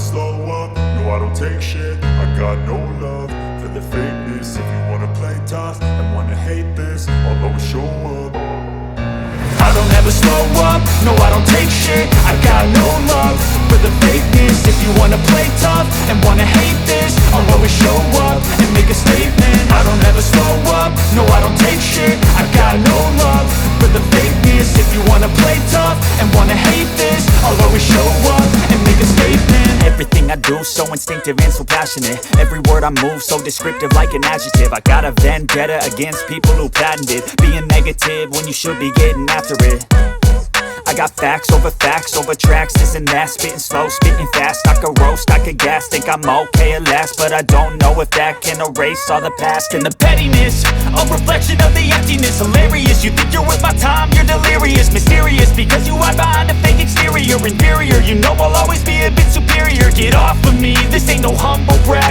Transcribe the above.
slow up, no I don't take shit. I got no love for the fakeness. If you wanna play tough and wanna hate this, I'll always show up. I don't ever slow up, no I don't take shit. I got no love for the fakeness. If you wanna play tough and wanna hate this, I'll always show up and make a statement. I don't ever slow up, no I don't take shit. I got no love for the fakeness. If you wanna play tough and wanna hate this, I'll always show up and make a statement. Everything I do so instinctive and so passionate. Every word I move so descriptive like an adjective. I got a vendetta against people who patented being negative when you should be getting after it. I got facts over tracks, this and that. Spitting slow, spitting fast. I could roast, I could gas. Think I'm okay at last, but I don't know if that can erase all the past. And the pettiness, a reflection of the emptiness. Hilarious, you think you're worth my time, you're delirious. Mysterious, because you hide behind a fake exterior. Inferior, you know I'll always be a bit superior. Get off of me, this ain't no humble brag.